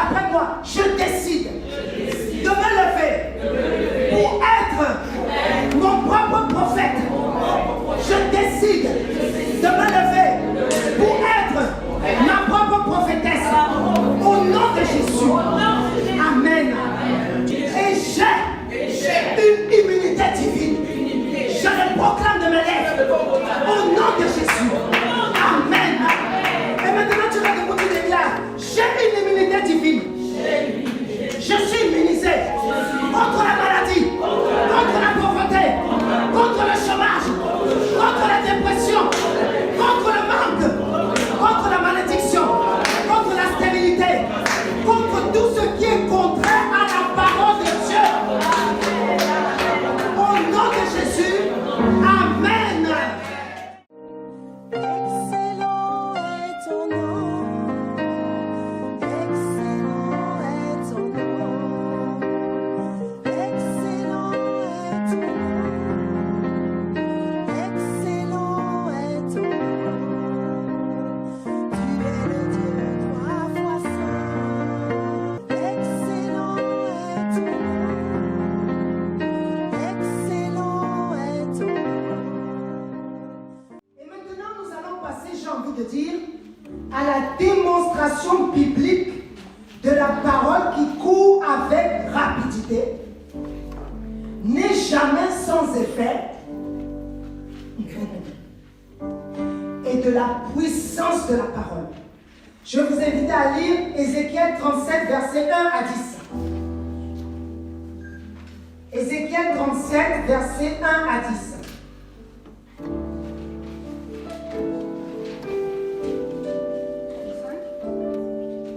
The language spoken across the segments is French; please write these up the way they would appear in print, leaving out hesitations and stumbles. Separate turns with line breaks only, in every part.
après moi, je décide de me lever pour être mon propre prophète. Je décide de me lever pour être ma propre prophétesse. Au nom de Jésus. Amen. Et j'ai une immunité divine. Je le proclame de mes lèvres. Au nom de Jésus. Amen. Et maintenant tu vas debout, tu déclares, j'ai une immunité divine. Je suis immunisé contre la maladie, contre la pauvreté, contre le chômage, contre la dépression, contre le manque, contre la malédiction, contre la stérilité, contre tout ce qui est contraire à la parole de Dieu. Au nom de Jésus, Amen.
Excellent est ton nom. Excellent est ton nom. Excellent est ton nom. Excellent est ton nom. Tu es le Dieu trois fois saint. Excellent est ton nom. Excellent est ton nom.
Et maintenant, nous allons passer, j'ai envie de dire, à la démonstration biblique de la parole qui court avec rapidité, n'est jamais sans effet, et de la puissance de la parole. Je vais vous inviter à lire Ézéchiel 37, versets 1 à 10. Ézéchiel 37, versets 1 à 10.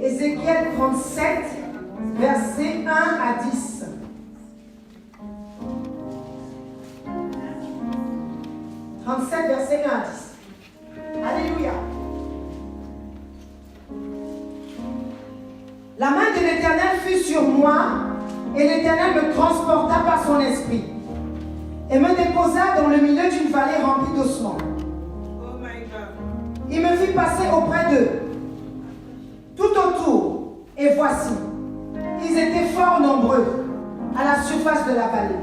Ézéchiel 37, versets 1 à 10. Verset 1 à 10. Alléluia. La main de l'Éternel fut sur moi, et l'Éternel me transporta par son esprit, et me déposa dans le milieu d'une vallée remplie d'ossements.
Oh my God.
Il me fit passer auprès d'eux, tout autour, et voici, ils étaient fort nombreux à la surface de la vallée,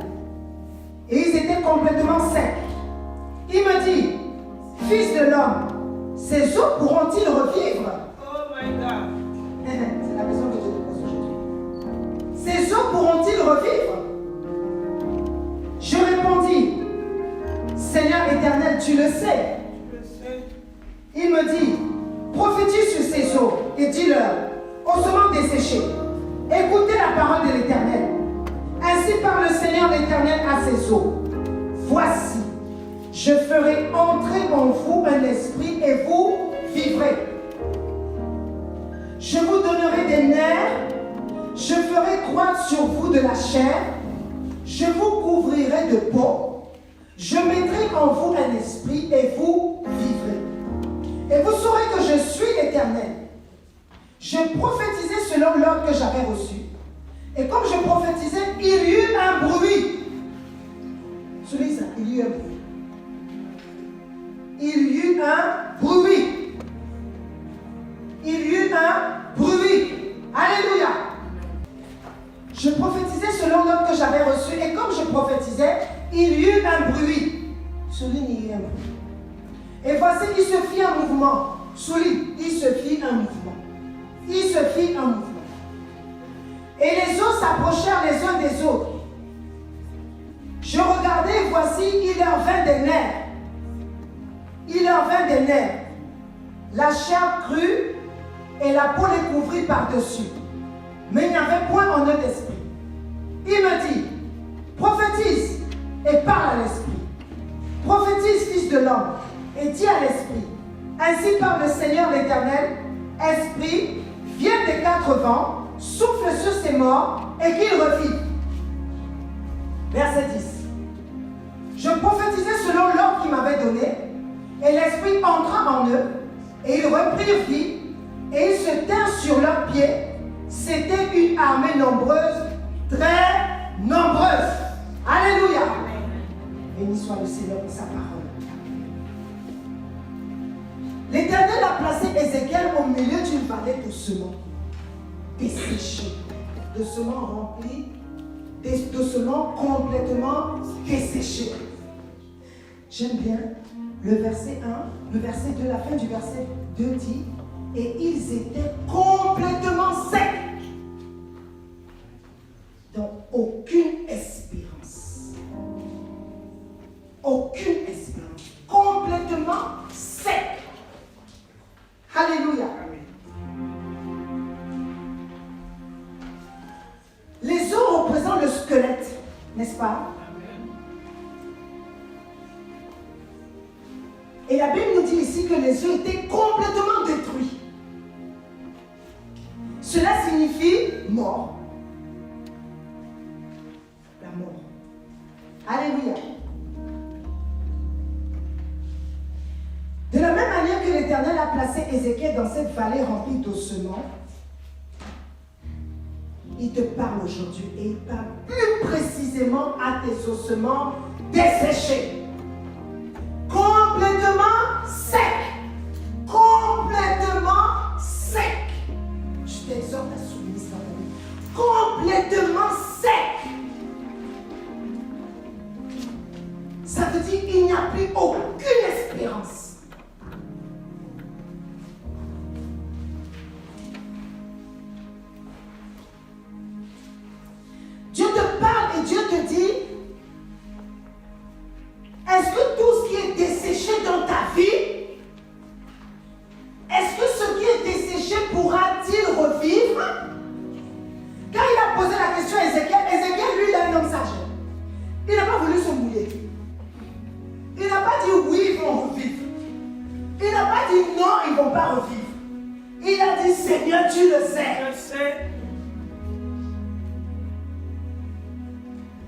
et ils étaient complètement secs. Il me dit, fils de l'homme, ces eaux pourront-ils revivre?
Oh my God.
C'est la question que je te pose aujourd'hui. Ces eaux pourront-ils revivre? Je répondis, Seigneur éternel, tu le sais.
Je sais.
Il me dit, prophétise sur ces eaux et dis-leur, ossements desséchés, écoutez la parole de l'Éternel. Ainsi parle le Seigneur l'Éternel à ces eaux. Voici, je ferai entrer en vous un esprit et vous vivrez. Je vous donnerai des nerfs, je ferai croître sur vous de la chair, je vous couvrirai de peau, je mettrai en vous un esprit et vous vivrez. Et vous saurez que je suis l'Éternel. Je prophétisais selon l'ordre que j'avais reçu. Et comme je prophétisais, il y eut un bruit. Celui-là, il y eut un bruit. Il y eut un bruit. Il y eut un bruit. Alléluia. Je prophétisais selon l'ordre que j'avais reçu. Et comme je prophétisais, il y eut un bruit. Souligne, il y eut un bruit. Et voici, il se fit un mouvement. Souligne, il se fit un mouvement. Il se fit un mouvement. Et les eaux s'approchèrent les uns des autres. Je regardais, et voici, il leur vint des nerfs. Il leur vint des nerfs. La chair crue et la peau les couvrit par-dessus. Mais il n'y avait point en eux d'esprit. Il me dit, prophétise et parle à l'esprit. Prophétise, fils de l'homme, et dis à l'esprit. Ainsi parle le Seigneur l'Éternel, esprit, viens des quatre vents, souffle sur ces morts et qu'ils revivent. Verset 10. Je prophétisais selon l'ordre qu'il m'avait donné, et l'esprit entra en eux, et ils reprirent vie, et ils se tinrent sur leurs pieds. C'était une armée nombreuse, très nombreuse. Alléluia. Béni soit le Seigneur pour sa parole. L'Éternel a placé Ézéchiel au milieu d'une vallée d'ossements. desséché, d'ossements remplis, d'ossements complètement desséchés. J'aime bien le verset 1, le verset 2, la fin du verset 2 dit « Et ils étaient complètement secs. » Donc, aucune espérance. Aucune espérance. Complètement sec. Alléluia. Les os représentent le squelette, n'est-ce pas? Et la Bible nous dit ici que les os étaient complètement détruits. Cela signifie mort. La mort. Alléluia. De la même manière que l'Éternel a placé Ézéchiel dans cette vallée remplie d'ossements, il te parle aujourd'hui et il parle plus précisément à tes ossements desséchés. Complètement sec. Complètement sec. Je t'exhorte à souligner ça. Complètement sec. Ça veut dire qu'il n'y a plus aucune espérance. Dieu te parle et Dieu te dit, est-ce que tout ce qui est desséché dans ta vie, est-ce que ce qui est desséché pourra-t-il revivre? Quand il a posé la question à Ézéchiel, lui, il a un homme sage. Il n'a pas voulu se mouiller. Il n'a pas dit oui, ils vont revivre. Il n'a pas dit non, ils ne vont pas revivre. Il a dit, Seigneur, tu le sais.
Je sais.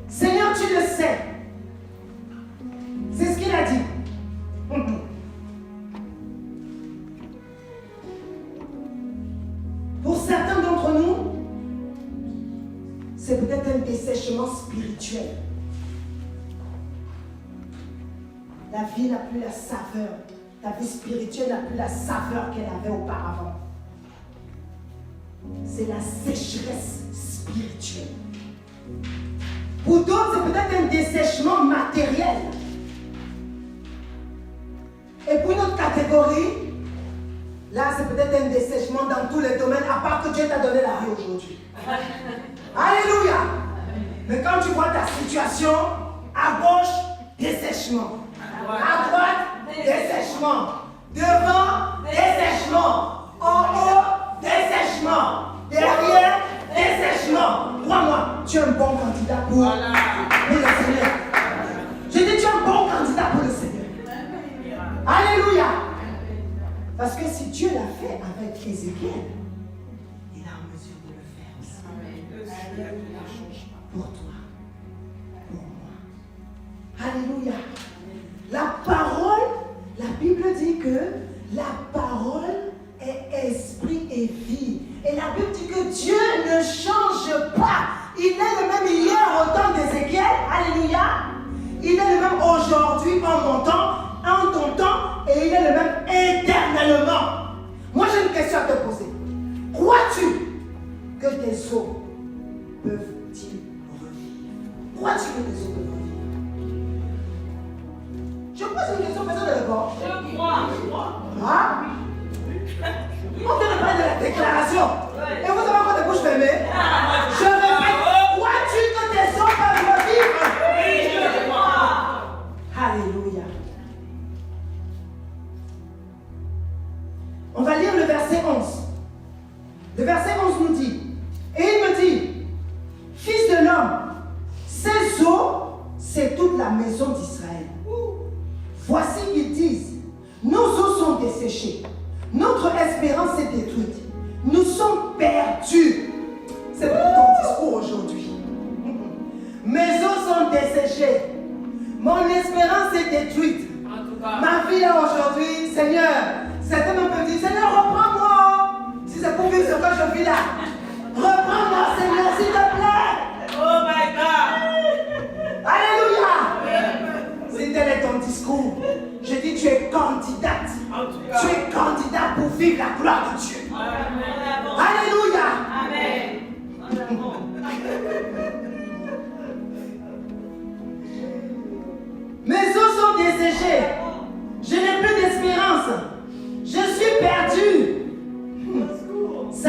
Seigneur, tu le sais. C'est ce qu'il a dit. Pour certains d'entre nous, c'est peut-être un dessèchement spirituel. La vie n'a plus la saveur. Ta vie spirituelle n'a plus la saveur qu'elle avait auparavant. C'est la sécheresse spirituelle. Pour d'autres, c'est peut-être un dessèchement matériel. Et pour une autre catégorie, là, c'est peut-être un dessèchement dans tous les domaines, à part que Dieu t'a donné la vie aujourd'hui. Alléluia. Mais quand tu vois ta situation, à gauche, dessèchement. À droite, dessèchement. Devant, dessèchement. En haut, dessèchement. Derrière, dessèchement. Crois-moi, tu es un bon candidat pour le Seigneur. Je dis, tu es un bon candidat pour le Seigneur. Alléluia. Parce que si Dieu l'a fait avec Ézéchiel, il est en mesure de le faire aussi. Pour toi, pour moi. Alléluia. La parole, la Bible dit que la parole est esprit et vie. Et la Bible dit que Dieu ne change pas. Il est le même hier au temps d'Ézéchiel. Alléluia. Il est le même aujourd'hui en ton temps, et il est le même éternellement. Moi j'ai une question à te poser. Crois-tu que tes os peuvent-ils revivre? Crois-tu que tes os peuvent revivre? Je pose une question, personne ne répond.
Je crois.
Ah? On vient de parler de la déclaration. Et vous avez encore des bouches fermées? Je répète, crois-tu que tes os peuvent revivre?
Oui, je crois.
Alléluia. On va lire le verset 11. Le verset 11 nous dit, et il me dit, fils de l'homme, ces eaux, c'est toute la maison d'Israël. Voici qu'ils disent, nos eaux sont desséchées, notre espérance est détruite, nous sommes perdus. C'est peut-être ton discours aujourd'hui. Mes eaux sont desséchées, mon espérance est détruite.
En tout cas.
Ma vie là aujourd'hui, Seigneur, certains me disent, Seigneur, reprends-moi. Si c'est pour vivre ce que je vis là, reprends-moi, Seigneur, s'il te plaît.
Oh my God.
Alléluia. Si tel est ton discours, je dis, tu es candidate.
En tout cas.
Tu es candidat pour vivre la gloire de Dieu.
Amen.
Alléluia.
Amen.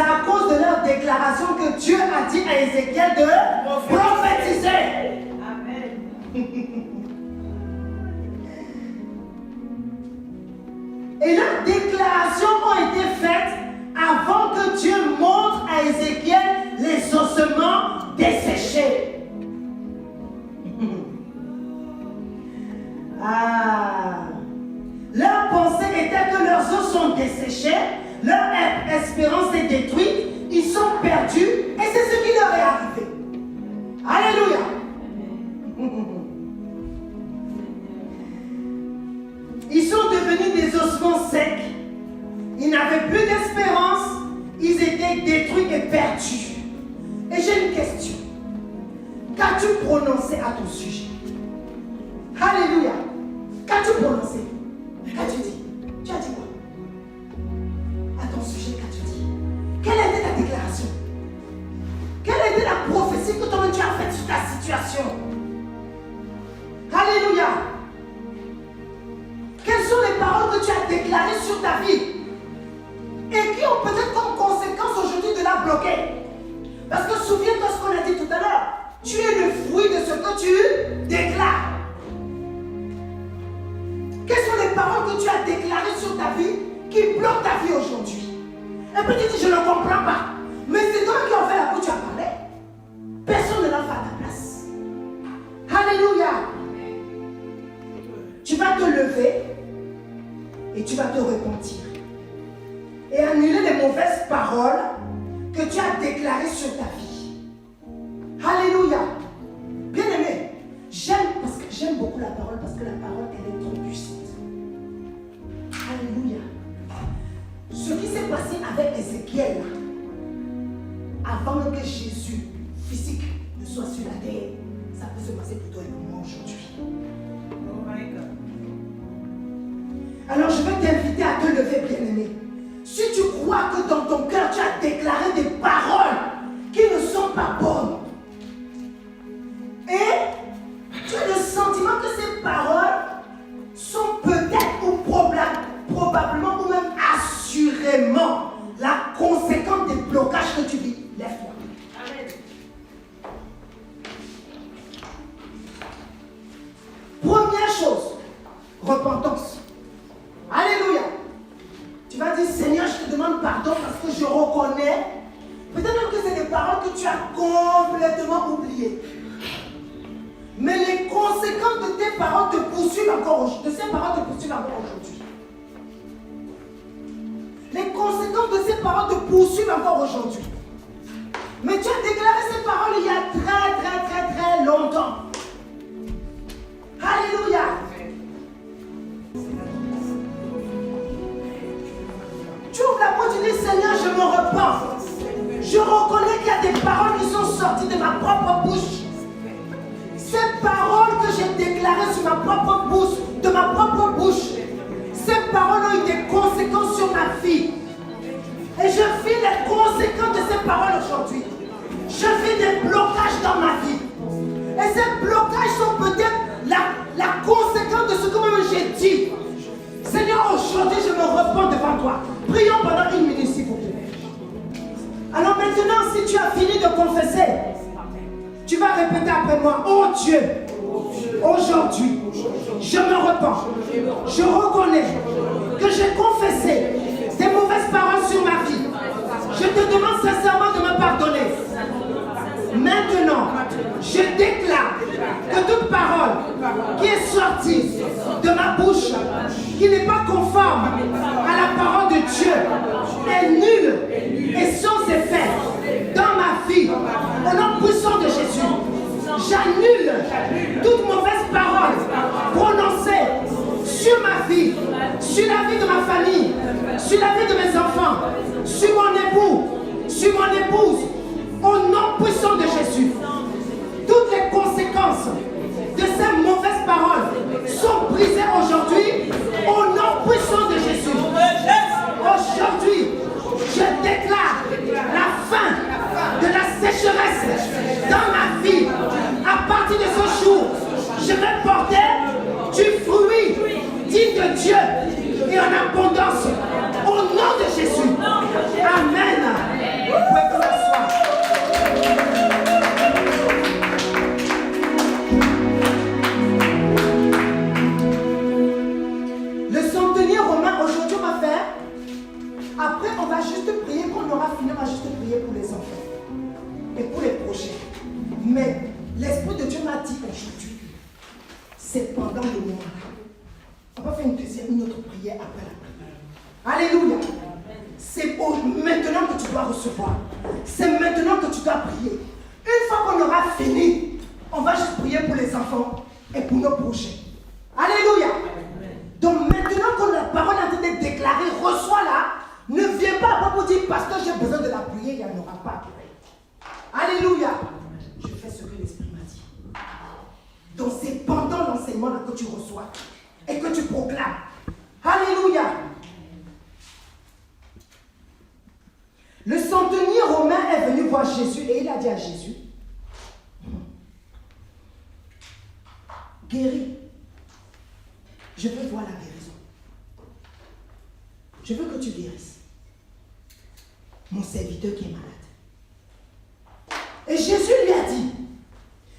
à cause de leur déclaration que Dieu a dit à Ézéchiel de prophétiser. Et leurs déclarations ont été faites avant que Dieu montre à Ézéchiel les ossements desséchés. Leur pensée était que leurs os sont desséchés, leur espérance est détruite, ils sont perdus et c'est ce qui leur est arrivé. Alléluia. Ils sont devenus des ossements secs, ils n'avaient plus d'espérance, ils étaient détruits et perdus. Et j'ai une question. Qu'as-tu prononcé à ton sujet? Alléluia. Qu'as-tu prononcé? Qu'as-tu dit? Tu as dit quoi? À ton sujet, qu'as-tu dit? Quelle était ta déclaration? Quelle était la prophétie que toi-même tu as faite sur ta situation? Alléluia. Quelles sont les paroles que tu as déclarées sur ta vie et qui ont peut-être comme conséquence aujourd'hui de la bloquer? Parce que souviens-toi ce qu'on a dit tout à l'heure. Tu es le fruit de ce que tu déclares. Quelles sont les paroles que tu as déclarées sur ta vie qui bloquent ta vie aujourd'hui? Et puis tu dis, je ne comprends pas. Mais c'est toi qui en fait la bouche, tu as parlé. Personne ne l'a fait à ta place. Alléluia. Tu vas te lever et tu vas te repentir. Et annuler les mauvaises paroles que tu as déclarées sur ta vie. Alléluia. Bien-aimé, j'aime beaucoup la parole parce que la parole, elle est trop puissante. Alléluia. Ce qui s'est passé avec Ézéchiel, avant même que Jésus physique ne soit sur la terre, ça peut se passer pour toi et pour moi aujourd'hui. Alors je vais t'inviter à te lever, bien-aimé. Si tu crois que dans ton cœur tu as déclaré des paroles qui ne sont pas bonnes, et tu as le sentiment que ces paroles sont peut-être ou probablement ou même assurément la conséquence des blocages que tu vis, lève-toi. Amen. Première chose, repentance. Alléluia. Tu vas dire, Seigneur, je te demande pardon parce que je reconnais, peut-être même que c'est des paroles que tu as complètement oubliées. Mais les conséquences de tes paroles te poursuivent encore aujourd'hui. De ces paroles te poursuivent encore aujourd'hui. Les conséquences de ces paroles te poursuivent encore aujourd'hui. Mais tu as déclaré ces paroles il y a très longtemps. Alléluia. Tu ouvres la porte, tu dis, Seigneur, je me repens. Je reconnais qu'il y a des paroles qui sont sorties de ma propre bouche. Ces paroles que j'ai déclarées sur ma propre bouche, de ma propre bouche, ces paroles ont eu des conséquences sur ma vie. Et je vis les conséquences de ces paroles aujourd'hui. Je vis des blocages dans ma vie. Et ces blocages sont peut-être la conséquence de ce que moi j'ai dit. Seigneur, aujourd'hui je me repens devant toi. Prions pendant 1 minute s'il vous plaît. Alors maintenant, si tu as fini de confesser, tu vas répéter après moi. Oh Dieu, aujourd'hui, je me repens. Je reconnais que j'ai confessé des mauvaises paroles sur ma vie. Je te demande sincèrement de me pardonner. Maintenant, je déclare que toute parole qui est sortie de ma bouche, qui n'est pas conforme à la parole de Dieu, est nulle et sans effet dans ma vie. Au nom puissant de Jésus, j'annule toute mauvaise parole prononcée sur ma vie, sur la vie de ma famille, sur la vie de mes enfants, sur mon époux, sur mon épouse. Au nom puissant de Jésus, toutes les conséquences de ces mauvaises paroles sont brisées aujourd'hui. Au nom puissant de Jésus. Aujourd'hui, je déclare la fin de la sécheresse dans ma vie. À partir de ce jour, je vais porter du fruit digne de Dieu et en abondance. Au nom de Jésus. Amen. c'est pendant le moment-là. On va faire une autre prière après la prière. Alléluia. C'est maintenant que tu dois recevoir. C'est maintenant que tu dois prier. Une fois qu'on aura fini, on va juste prier pour les enfants et pour nos projets. Alléluia. Donc maintenant que la parole est en train d'être déclarée, reçois-la. Ne viens pas après pour dire, pasteur, j'ai besoin de la prier, il n'y en aura pas. Alléluia. Je fais ce que l'Esprit m'a dit. Donc c'est pendant l'enseignement que tu reçois et que tu proclames. Alléluia. Le centenier romain est venu voir Jésus et il a dit à Jésus, guéris. Je veux voir la guérison. Je veux que tu guérisses mon serviteur qui est malade. Et Jésus lui a dit,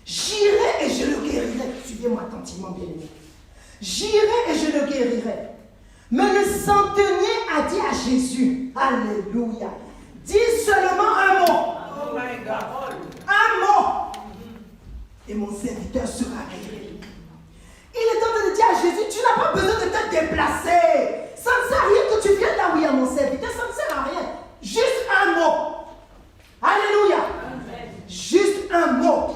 j'irai et je le guérirai. Suivez-moi attentivement, bien-aimé. J'irai et je le guérirai. Mais le centenier a dit à Jésus, alléluia, dis seulement un mot.
Oh my God.
Un mot. Et mon serviteur sera guéri. Il est en train de dire à Jésus, tu n'as pas besoin de te déplacer. Ça ne sert à rien que tu viennes là où il y a mon serviteur. Ça ne sert à rien. Juste un mot. Alléluia. Juste un mot.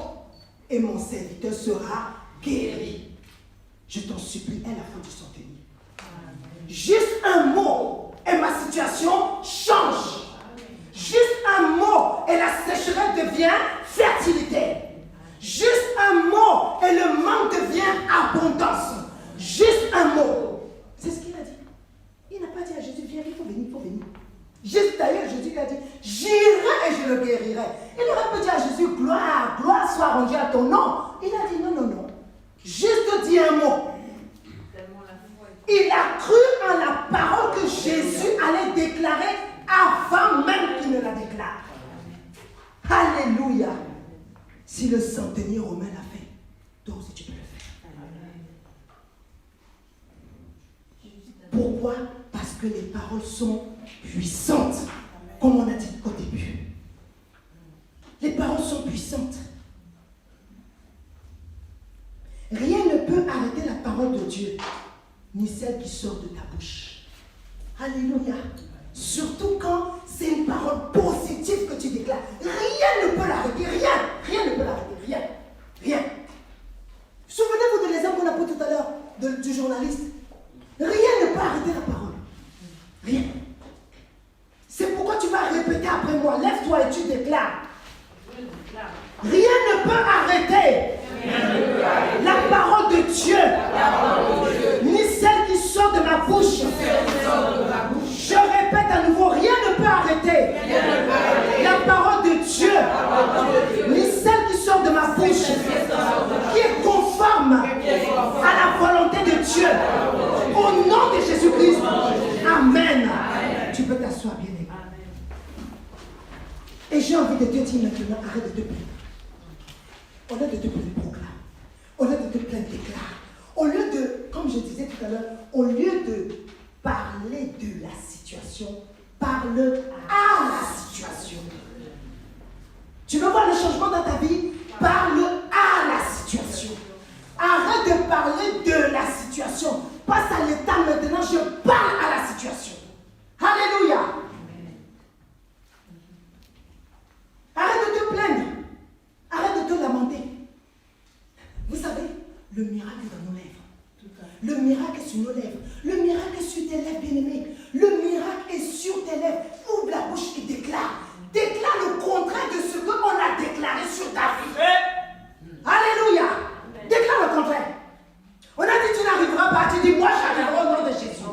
Et mon serviteur sera guéri. Je t'en supplie, à la fin du centenier. Juste un mot et ma situation change. Juste un mot et la sécheresse devient fertilité. Juste un mot et le manque devient abondance. Juste un mot. C'est ce qu'il a dit. Il n'a pas dit à Jésus, viens, il faut venir, il faut venir. Juste d'ailleurs, Jésus lui a dit, j'irai et je le guérirai. Il aurait pu dire à Jésus, gloire, gloire soit rendue à ton nom. Il a dit, non, non, non. Juste dis un mot. Il a cru en la parole que Jésus allait déclarer avant même qu'il ne la déclare. Alléluia. Si le centenier romain l'a fait, toi aussi tu peux le faire. Pourquoi? Parce que les paroles sont puissantes, comme on a dit au début. Les paroles sont puissantes. Rien ne peut arrêter la parole de Dieu, ni celle qui sort de ta bouche. Alléluia. Surtout quand c'est une parole positive que tu déclares. Rien ne peut l'arrêter. Rien. Rien ne peut l'arrêter. Rien. Rien. Souvenez-vous de l'exemple qu'on a pris tout à l'heure du journaliste. Rien ne peut arrêter la parole. Rien. C'est pourquoi tu vas répéter après moi. Lève-toi et tu déclares. Rien ne peut arrêter la parole de Dieu, ni celle qui sort de ma bouche. Je répète à nouveau, rien ne peut arrêter la parole de Dieu, ni celle qui sort de ma bouche, qui est conforme à la volonté de Dieu. Au nom de Jésus-Christ. Amen. Tu peux t'asseoir, bien-aimé. Et j'ai envie de te dire maintenant, arrête de te plaindre. Au lieu de te plaindre, proclame. Au lieu de te plaindre, déclare. Au lieu de, comme je disais tout à l'heure, au lieu de parler de la situation, parle à la situation. Tu veux voir le changement dans ta vie? Parle à la situation. Arrête de parler de la situation. Passe à l'état maintenant, je parle à la situation. Alléluia. Arrête de te plaindre. Arrête de te lamenter. Vous savez, le miracle est dans nos lèvres. Le miracle est sur nos lèvres. Le miracle est sur tes lèvres, bien-aimé. Le miracle est sur tes lèvres. Ouvre la bouche et déclare. Déclare le contraire de ce qu'on a déclaré sur ta vie. Alléluia. Déclare le contraire. On a dit tu n'arriveras pas. Tu dis moi j'arriverai au nom de Jésus.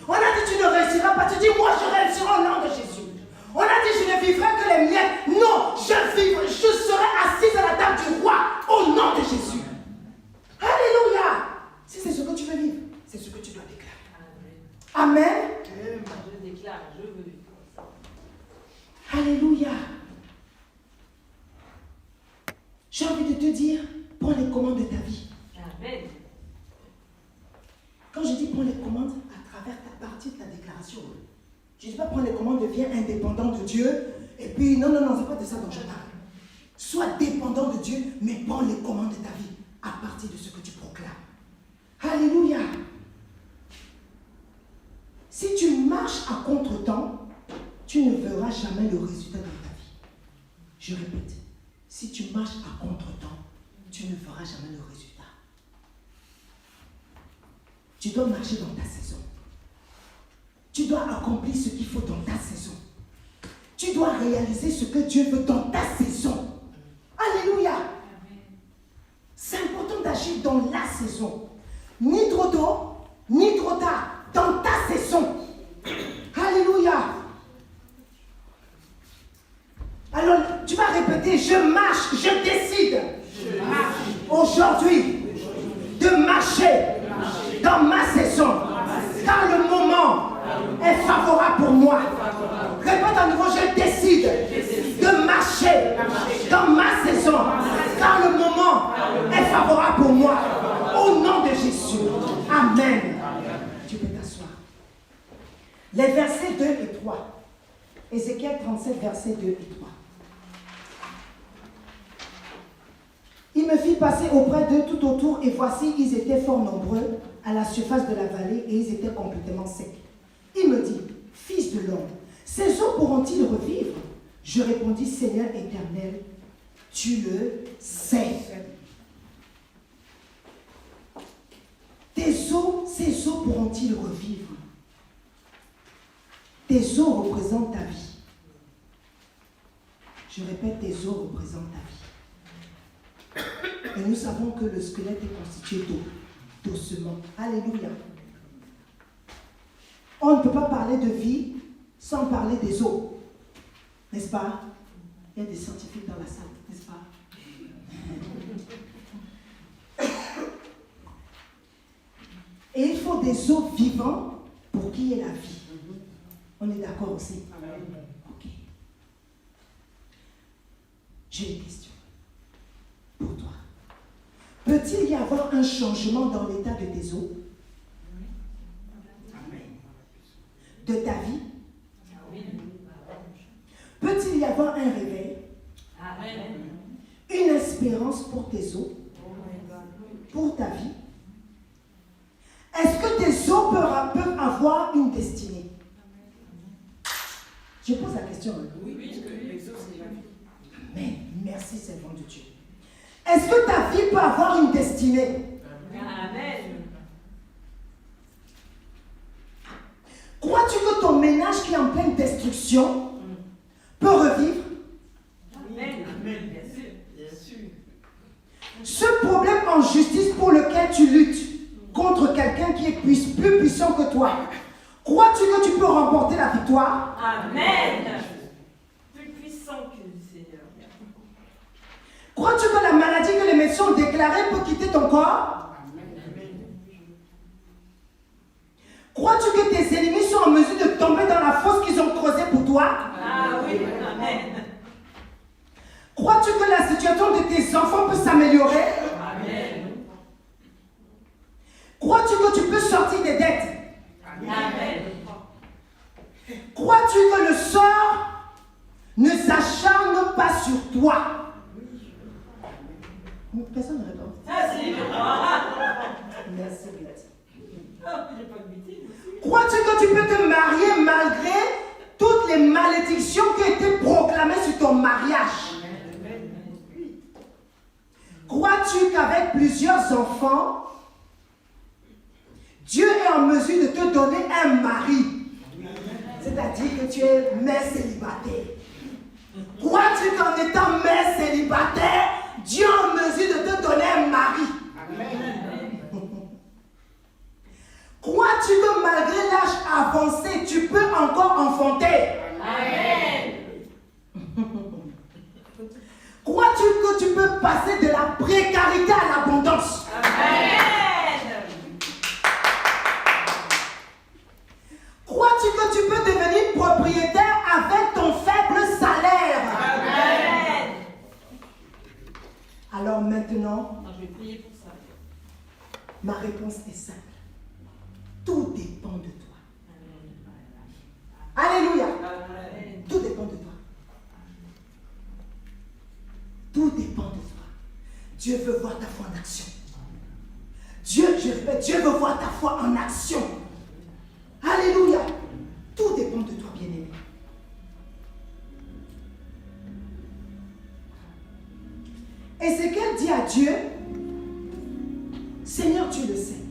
On a dit tu ne réussiras pas. Tu dis moi je réussirai au nom de Jésus. On a dit je ne vivrai que les miettes. Non, je serai assise à la table du roi au nom de Jésus. Alléluia. Si c'est ce que tu veux vivre, c'est ce que tu dois déclarer. Amen.
Je déclare, je veux vivre.
Alléluia. J'ai envie de te dire, prends les commandes de ta vie.
Amen.
Quand je dis prends les commandes, à travers ta partie de ta déclaration, je ne dis pas prends les commandes, deviens indépendant de Dieu, et puis non, c'est pas de ça dont je parle. Sois dépendant de Dieu, mais prends les commandes de ta vie à partir de ce que tu proclames. Alléluia. Si tu marches à contre-temps, tu ne verras jamais le résultat dans ta vie. Je répète, si tu marches à contre-temps, tu ne verras jamais le résultat. Tu dois marcher dans ta saison. Tu dois accomplir ce qu'il faut dans ta saison. Tu dois réaliser ce que Dieu veut dans ta saison. Alléluia. C'est important d'agir dans la saison. Ni trop tôt, ni trop tard. Dans ta saison. Alléluia. Alors, tu vas répéter, je marche, je décide. Aujourd'hui, de marcher dans ma saison. Car le moment est favorable pour moi. Répète à nouveau, je décide de marcher dans ma saison. Car le moment est favorable pour moi. Au nom de Jésus. Amen. Tu peux t'asseoir. Les versets 2 et 3. Ézéchiel 37, versets 2 et 3. Il me fit passer auprès d'eux tout autour, et voici, ils étaient fort nombreux à la surface de la vallée, et ils étaient complètement secs. Il me dit, fils de l'homme, ces eaux pourront-ils revivre? Je répondis, Seigneur éternel, tu le sais. Tes eaux, ces eaux pourront-ils revivre? Tes eaux représentent ta vie. Je répète, tes eaux représentent ta vie. Et nous savons que le squelette est constitué d'eau, d'ossements. Alléluia. On ne peut pas parler de vie sans parler des os. N'est-ce pas? Il y a des scientifiques dans la salle, n'est-ce pas? Et il faut des os vivants pour qu'il y ait la vie. On est d'accord aussi? Ok. J'ai une question pour toi. Peut-il y avoir un changement dans l'état de tes os? De ta vie? Peut-il y avoir un réveil? Une espérance pour tes os? Pour ta vie? Est-ce que tes os peuvent avoir une destinée? Je pose la question.
Oui, les os, c'est la vie.
Amen. Merci, servant de Dieu. Est-ce que ta vie peut avoir une destinée?
Amen.
Crois-tu que ton ménage qui est en pleine destruction peut revivre?
Amen. Bien sûr. Bien sûr.
Ce problème en justice pour lequel tu luttes contre quelqu'un qui est plus puissant que toi, crois-tu que tu peux remporter la victoire?
Amen. Plus puissant que le Seigneur.
Crois-tu que la maladie que les médecins ont déclarée peut quitter ton corps? Crois-tu que tes ennemis sont en mesure de tomber dans la fosse qu'ils ont creusée pour toi?
Ah oui, amen.
Crois-tu que la situation de tes enfants peut s'améliorer?
Amen.
Crois-tu que tu peux sortir des dettes?
Amen.
Crois-tu que le sort ne s'acharne pas sur toi? Personne ne répond.
Ah si,
Merci, Betty.
j'ai pas de bêtises aussi.
Crois-tu que tu peux te marier malgré toutes les malédictions qui ont été proclamées sur ton mariage? Crois-tu qu'avec plusieurs enfants, Dieu est en mesure de te donner un mari? C'est-à-dire que tu es mère célibataire. Crois-tu qu'en étant mère célibataire, Dieu est en mesure de te donner un mari? Crois-tu que malgré l'âge avancé, tu peux encore enfanter?
Amen.
Crois-tu que tu peux passer de la précarité à l'abondance?
Amen.
Crois-tu que tu peux devenir propriétaire avec ton faible salaire?
Amen.
Alors maintenant,
Non, je vais prier pour ça.
ma réponse est simple. Tout dépend de toi. Alléluia.
Amen.
Tout dépend de toi. Tout dépend de toi. Dieu veut voir ta foi en action. Dieu, je répète, Dieu veut voir ta foi en action. Alléluia. Tout dépend de toi, bien-aimé. Ézéchiel dit à Dieu, Seigneur, tu le sais.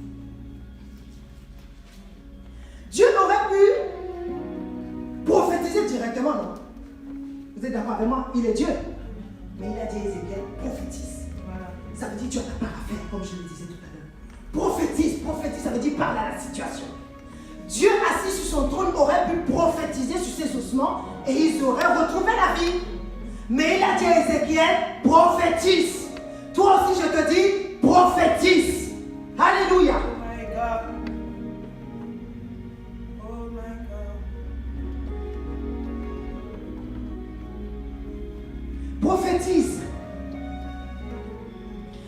Dieu aurait pu prophétiser directement, non? Vous êtes d'accord avec moi? Il est Dieu. Mais il a dit à Ézéchiel, prophétise. Ça veut dire tu as ta part à faire, comme je le disais tout à l'heure. Prophétise, prophétise, ça veut dire parle à la situation. Dieu assis sur son trône aurait pu prophétiser sur ses ossements et ils auraient retrouvé la vie. Mais il a dit à Ézéchiel, prophétise. Toi aussi je te dis, prophétise. Alléluia.
Oh my God. Oh my God.
Prophétise.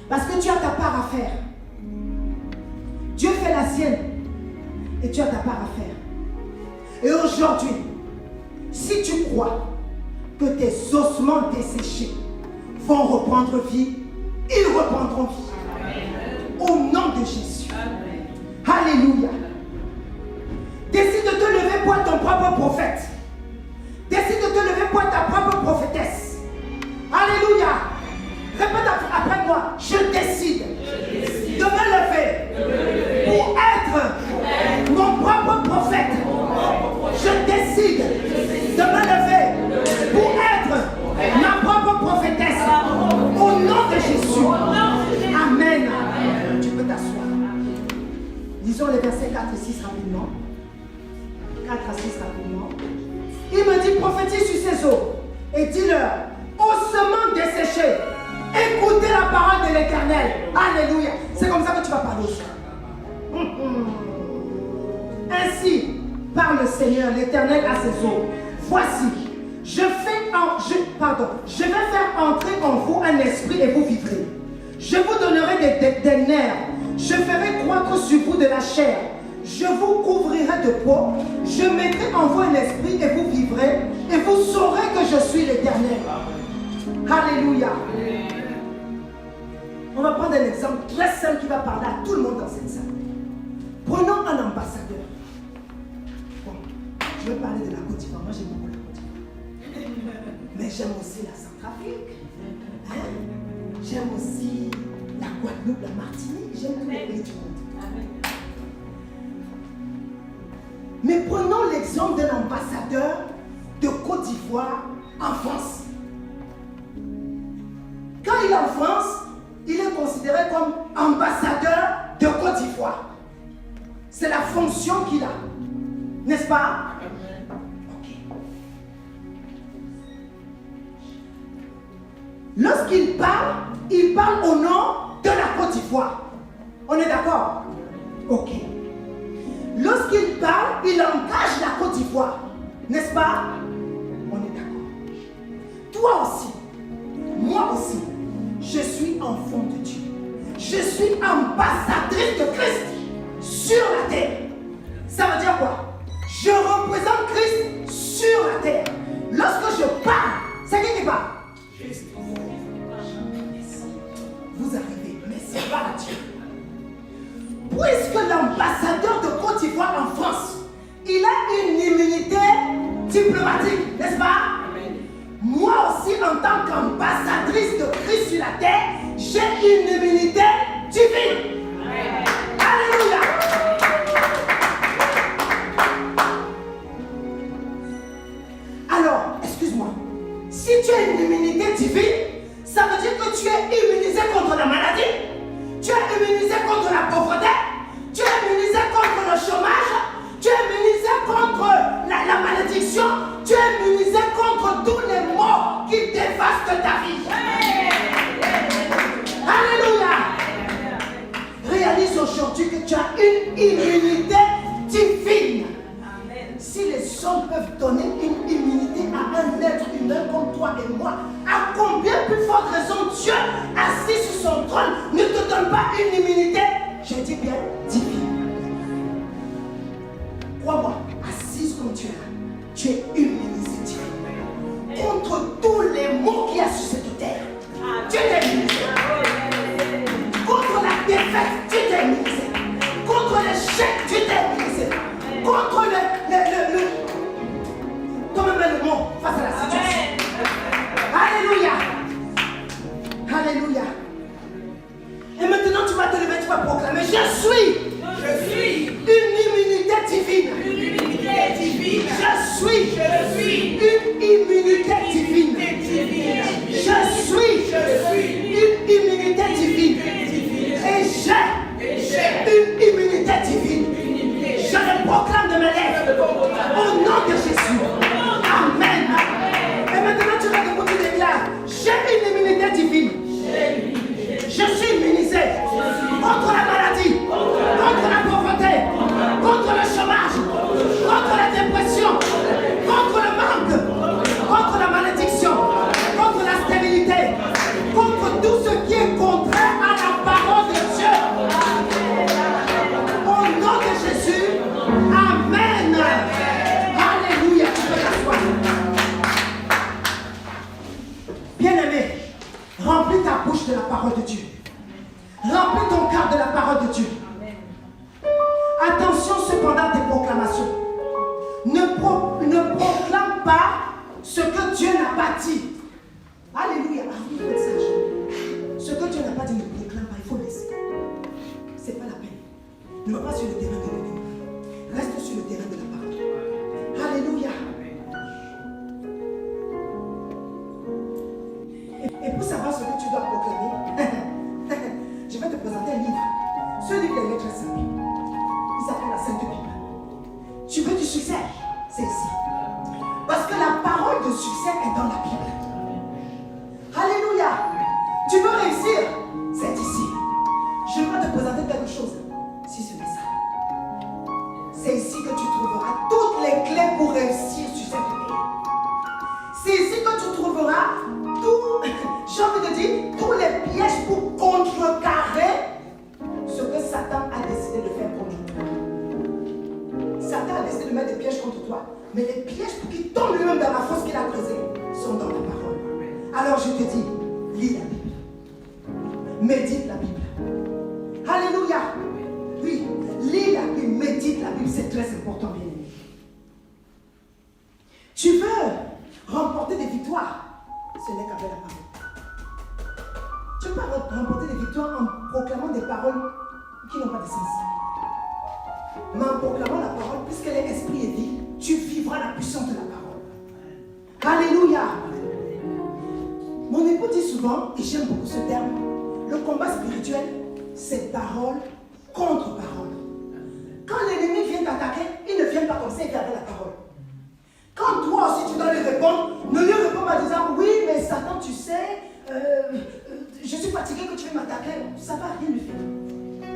Parce que tu as ta part à faire. Dieu fait la sienne. Et tu as ta part à faire. Et aujourd'hui, si tu crois que tes ossements desséchés vont reprendre vie, ils reprendront vie. Amen. Au nom de Jésus. Amen. Alléluia. Décide de te lever pour être ton propre prophète. Décide de te lever pour être ta propre prophétesse. Alléluia. Répète après moi. Je décide de me lever pour être mon propre prophète. Je décide de me lever pour être ma propre prophétesse. Au nom de Jésus. Amen. Tu peux t'asseoir. Lisons les versets 4 et 6 rapidement. 4 à 6 rapidement. Il me dit, prophétise sur ces eaux et dis-leur, ossements desséchés, écoutez la parole de l'Éternel. Alléluia. C'est comme ça que tu vas parler aussi. Ainsi parle le Seigneur, l'Éternel à ses eaux. Voici, je vais faire entrer en vous un esprit et vous vivrez. Je vous donnerai des nerfs. Je ferai croître sur vous de la chair. Je vous couvrirai de peau. Je mettrai en vous un esprit et vous vivrez. Et vous saurez que je suis l'Éternel. Alléluia. On va prendre un exemple très simple qui va parler à tout le monde dans cette salle. Prenons un ambassadeur. Bon, je vais parler de la Côte d'Ivoire. Moi, j'aime beaucoup la Côte d'Ivoire. Mais j'aime aussi la Centrafrique. Hein? J'aime aussi la Guadeloupe, la Martinique. J'aime tous les pays du monde. Mais prenons l'exemple d'un ambassadeur de Côte d'Ivoire en France. Quand il est en France, il est considéré comme ambassadeur de Côte d'Ivoire. C'est la fonction qu'il a. N'est-ce pas? Ok. Lorsqu'il parle, il parle au nom de la Côte d'Ivoire. On est d'accord? Ok. Lorsqu'il parle, il engage la Côte d'Ivoire. N'est-ce pas? On est d'accord. Toi aussi, moi aussi, je suis enfant de Dieu. Je suis ambassadrice de Christ sur la terre. Ça veut dire quoi? Je représente Christ sur la terre. Lorsque je parle, c'est qui parle? Vous arrivez, mais c'est pas Dieu. Puisque l'ambassadeur de Côte d'Ivoire en France, il a une immunité diplomatique, n'est-ce pas? Moi aussi, en tant qu'ambassadrice de Christ sur la terre, j'ai une immunité divine. Alléluia. Alors, excuse-moi, si tu as une immunité divine, ça veut dire que tu es immunisé contre la maladie, tu es immunisé contre la pauvreté, tu es immunisé contre le chômage, tu es immunisé contre la malédiction, tu es immunisé contre tous les maux qui dévastent ta vie. Alléluia. Réalise aujourd'hui que tu as une immunité divine. Si les hommes peuvent donner une immunité à un être humain comme toi et moi, à combien plus forte raison Dieu, assis sur son trône, ne te donne pas une immunité, je dis bien, divine. Crois-moi, assise comme tu es là, tu es immunisé divine. Contre tous les maux qu'il y a sur cette terre, tu es immunisé. Contre la défaite, tu es immunisé. Je suis une immunité divine. Je suis une immunité divine. Je suis une immunité divine. Et j'ai une immunité divine. Je le proclame de mes lèvres. Au nom de Jésus. Amen. Et maintenant tu vas debout, tu déclares, j'ai une immunité divine. Je suis immunisé contre la maladie, contre la pauvreté, contre le chômage, contre la dépression, contre le manque, contre la malédiction, contre la stérilité, contre tout ce qui est contraire à la parole de Dieu. Au nom de Jésus, Amen. Alléluia, tu peux t'asseoir. Bien-aimé, remplis ta bouche de la parole de Dieu. Remplis ton cœur de la parole de Dieu. Attention cependant à tes proclamations. Ne proclame pas ce que Dieu n'a pas dit. Alléluia. Il faut être sage. Ce que Dieu n'a pas dit, ne proclame pas. Il faut laisser. C'est pas la peine. Ne va pas sur le terrain de l'ennemi. Reste sur le terrain de la parole. Alléluia. Et pour savoir ce que tu dois proclamer, je vais te présenter un livre. Ce livre est très simple. Il s'appelle la Sainte Bible. Tu veux du succès? C'est ici. Parce que la parole de succès est dans la Bible. Alléluia. Tu veux réussir? C'est ici. Je vais te présenter quelque chose. Si ce n'est ça. C'est ici que tu trouveras toutes les clés pour réussir sur cette vie. C'est ici que tu trouveras j'ai envie de dire, tous les pièges pour contrecarrer ce que Satan a décidé de faire contre toi. Satan a décidé de mettre des pièges contre toi. Mais les pièges pour qu'il tombe lui-même dans la fosse qu'il a creusée sont dans la parole. Alors je te dis, lis la Bible. Médite la Bible. Alléluia. Oui, lis la Bible, médite la Bible, c'est très important, bien aimé. Tu veux remporter des victoires, ce n'est qu'avec la parole. Tu ne peux pas remporter des victoires en proclamant des paroles qui n'ont pas de sens. Mais en proclamant la parole, puisqu'elle est esprit et vie, tu vivras la puissance de la parole. Alléluia. Mon époux dit souvent, et j'aime beaucoup ce terme, le combat spirituel, c'est parole contre parole. Quand l'ennemi vient t'attaquer, il ne vient pas comme ça, il vient avec la parole. Quand toi aussi tu dois lui répondre, ne lui réponds pas en disant, oui, mais Satan, tu sais, je suis fatigué que tu veux m'attaquer. Ça ne va rien lui faire.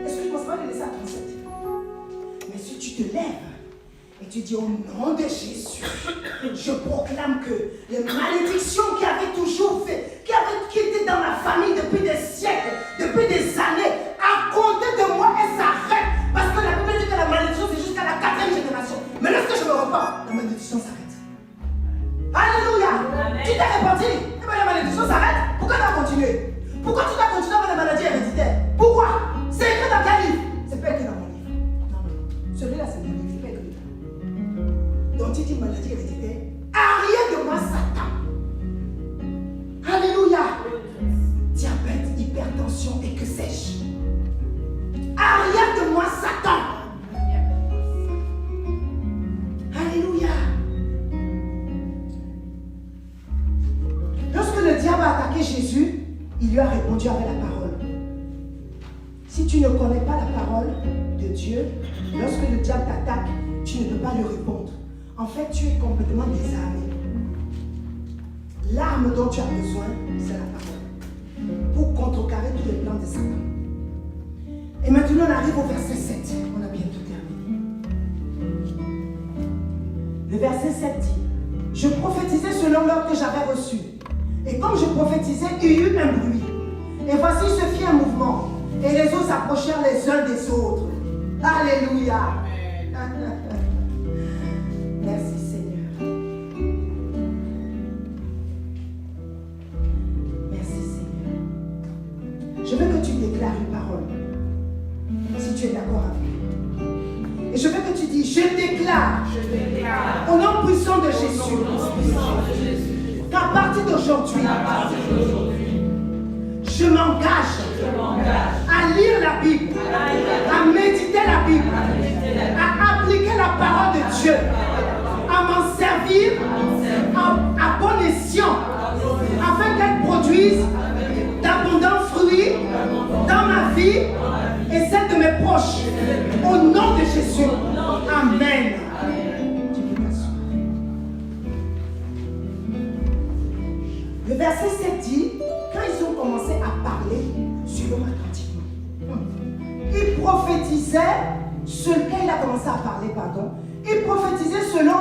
Est-ce que je ne pense pas le laisser à 37? Mais si tu te lèves et tu dis au nom de Jésus, je proclame que les malédictions qui avaient toujours fait, qui étaient dans ma famille depuis des siècles, depuis des années, à compter de moi, elles s'arrêtent. Parce que la Bible dit que la malédiction c'est jusqu'à la 4e génération. Mais lorsque je me repens, la malédiction s'arrête. Alléluia. Tu t'es repenti, et bien la malédiction s'arrête. Pourquoi tu as continué? Pourquoi tu dois continuer avec la maladie héréditaire? Pourquoi? C'est écrit dans quel livre? C'est pas écrit dans mon livre. Non. Celui-là c'est mon livre, c'est pas écrit là. Donc tu dis maladie héréditaire. Arrière de moi Satan. Alléluia. Diabète, hypertension et que sais-je. Arrière de moi Satan. Alléluia. Lorsque le diable a attaqué Jésus, il lui a répondu avec la parole. Si tu ne connais pas la parole de Dieu, lorsque le diable t'attaque, tu ne peux pas lui répondre. En fait, tu es complètement désarmé. L'arme dont tu as besoin, c'est la parole. Pour contrecarrer tous les plans de Satan. Et maintenant, on arrive au verset 7. On a bientôt terminé. Le verset 7 dit, je prophétisais selon l'ordre que j'avais reçu. Et comme je prophétisais, il y eut un bruit. Et voici, il se fit un mouvement. Et les eaux s'approchèrent les uns des autres. Alléluia. Merci Seigneur. Merci Seigneur. Je veux que tu déclares une parole. Si tu es d'accord avec moi. Et je veux que tu dis, je déclare, au nom puissant de Jésus, qu'à partir d'aujourd'hui, je m'engage à lire la Bible, à méditer la Bible, à appliquer la parole de Dieu, à m'en servir à bon escient, afin qu'elle produise d'abondants fruits dans ma vie et celle de mes proches. Au nom de Jésus. Amen. Le verset 7 dit, quand ils ont commencé à parler, suivons attentivement. Il prophétisait, quand il a commencé à parler, il prophétisait selon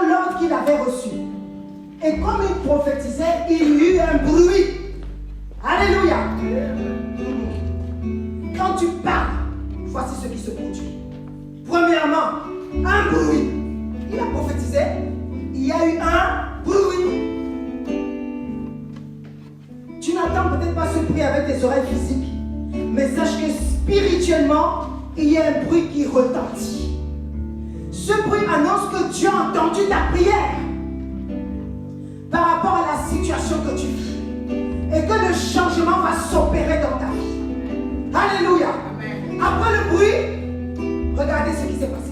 l'ordre qu'il avait reçu. Et comme il prophétisait, il y eut un bruit. Alléluia. Quand tu parles, voici ce qui se produit. Premièrement, un bruit. Il a prophétisé, il y a eu un bruit. Tu n'entends peut-être pas ce bruit avec tes oreilles physiques, mais sache que spirituellement, il y a un bruit qui retentit. Ce bruit annonce que Dieu a entendu ta prière par rapport à la situation que tu vis et que le changement va s'opérer dans ta vie. Alléluia. Amen. Après le bruit, regardez ce qui s'est passé.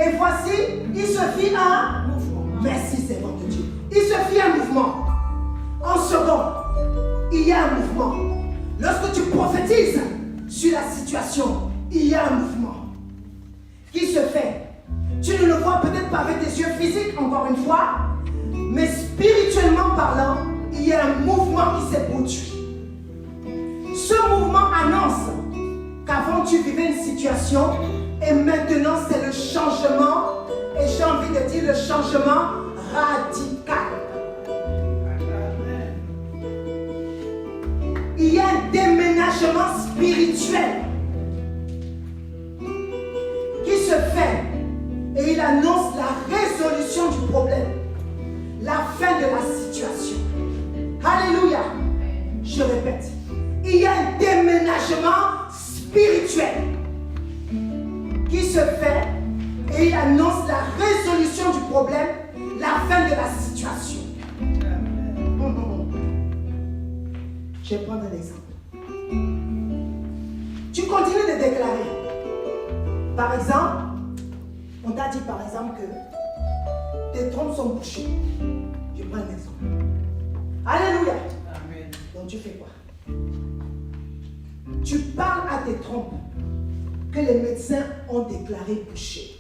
Et voici, il se fit un mouvement. Merci Seigneur de Dieu. Il se fit un mouvement. En second, il y a un mouvement. Lorsque tu prophétises sur la situation, il y a un mouvement qui se fait. Tu ne le vois peut-être pas avec tes yeux physiques, encore une fois, mais spirituellement parlant, il y a un mouvement qui s'est produit. Ce mouvement annonce qu'avant tu vivais une situation et maintenant c'est le changement, et j'ai envie de dire le changement radical. Il y a un déménagement spirituel qui se fait et il annonce la résolution du problème, la fin de la situation. Alléluia. Je répète, il y a un déménagement spirituel qui se fait et il annonce la résolution du problème, la fin de la situation. Je vais prendre un exemple. Tu continues de déclarer. Par exemple, on t'a dit par exemple que tes trompes sont bouchées. Je prends un exemple. Alléluia. Amen. Donc tu fais quoi? Tu parles à tes trompes que les médecins ont déclaré bouchées.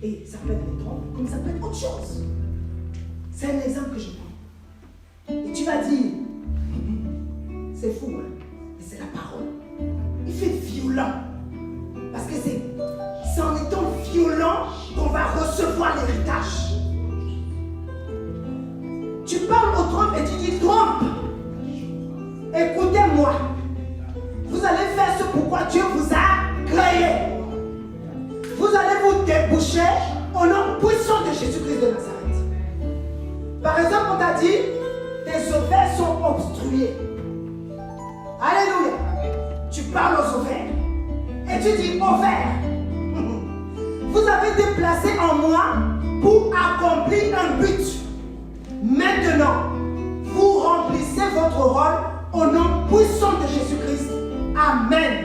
Et ça peut être les trompes, comme ça peut être autre chose. C'est un exemple que je prends. Et tu vas dire, c'est fou, hein? Mais c'est la parole. Il fait violent. Parce que c'est en étant violent qu'on va recevoir l'héritage. Tu parles aux trompes et tu dis, trompe, écoutez-moi. Vous allez faire ce pourquoi Dieu vous a créé. Vous allez vous déboucher au nom puissant de Jésus-Christ de Nazareth. Par exemple, on t'a dit, tes ovaires sont obstrués. Alléluia. Tu parles aux ovaires. Et tu dis, ovaires, vous avez déplacé en moi pour accomplir un but. Maintenant, vous remplissez votre rôle au nom puissant de Jésus-Christ. Amen.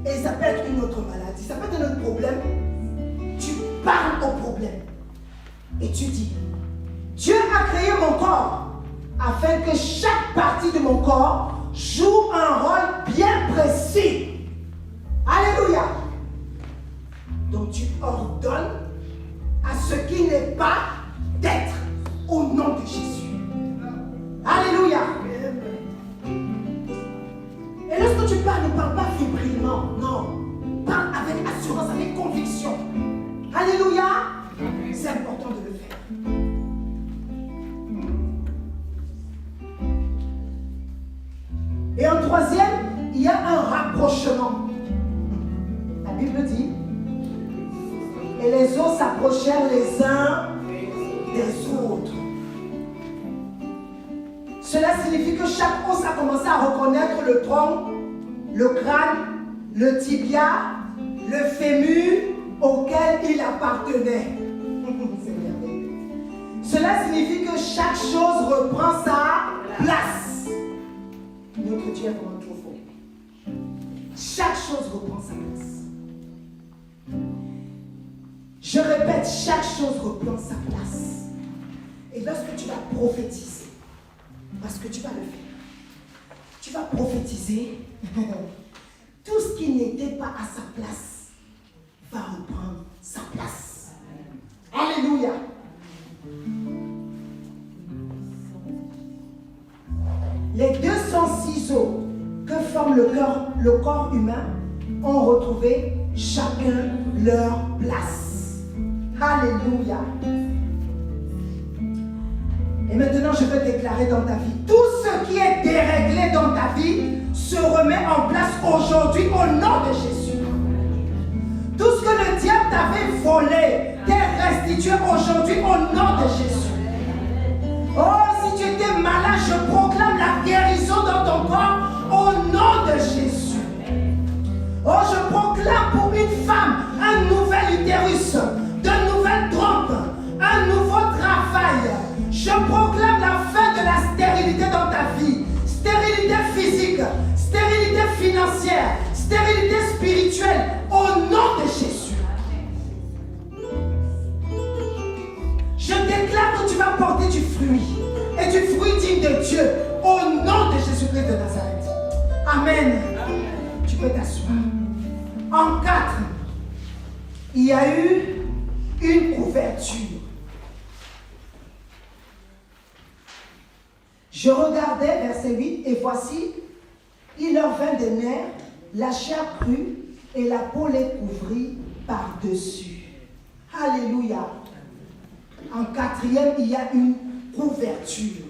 Et ça peut être une autre maladie, ça peut être un autre problème. Tu parles au problème. Et tu dis, Dieu a créé mon corps afin que chaque partie de mon corps joue un rôle bien précis. Alléluia. Donc tu ordonnes à ce qui n'est pas d'être au nom de Jésus. Alléluia. Et lorsque tu parles, ne parle pas fébrilement, non. Parle avec assurance, avec conviction. Alléluia. C'est important de le faire. Et en troisième, il y a un rapprochement. La Bible dit, et les eaux s'approchèrent les uns des autres. Cela signifie que chaque os a commencé à reconnaître le tronc, le crâne, le tibia, le fémur auquel il appartenait. Cela signifie que chaque chose reprend sa place. Notre Dieu est vraiment trop fort. Chaque chose reprend sa place. Je répète, chaque chose reprend sa place. Et lorsque tu vas prophétiser, parce que tu vas le faire, tu vas prophétiser, tout ce qui n'était pas à sa place va reprendre sa place. Alléluia. Les 206 os que forme le corps humain ont retrouvé chacun leur place. Alléluia. Et maintenant, je veux déclarer dans ta vie, tout ce qui est déréglé dans ta vie se remet en place aujourd'hui au nom de Jésus. Tout ce que le diable t'avait volé t'est restitué aujourd'hui au nom de Jésus. Oh, si tu étais malade, je proclame la guérison dans ton corps au nom de Jésus. Oh, je proclame pour une femme un nouvel utérus, de nouvelles trompes, un nouveau travail. Je proclame la fin de la stérilité dans ta vie. Stérilité physique, stérilité financière, stérilité spirituelle au nom de Jésus. Je déclare que tu vas porter du fruit et du fruit digne de Dieu au nom de Jésus-Christ de Nazareth. Amen. Tu peux t'asseoir. En 4, il y a eu une couverture. Je regardais, verset 8, et voici, il leur vint des nerfs, la chair crue, et la peau les couvrit par-dessus. Alléluia. En 4e, il y a une couverture.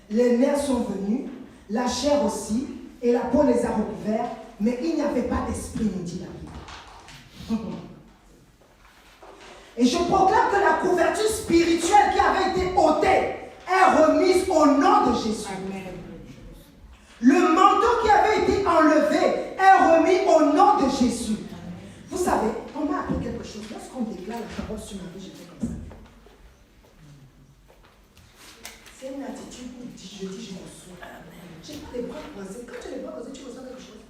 Les nerfs sont venus, la chair aussi, et la peau les a recouverts, mais il n'y avait pas d'esprit, nous dit la Bible. Et je proclame que la couverture spirituelle qui avait été ôtée est remise au nom de Jésus. Amen. Le manteau qui avait été enlevé est remis au nom de Jésus. Vous savez, on m'a appris quelque chose. Lorsqu'on déclare la parole sur ma vie, je fais comme ça. C'est une attitude où je dis, je reçois. Je n'ai pas les bras croisés. Quand tu as les bras croisés, tu reçois quelque chose.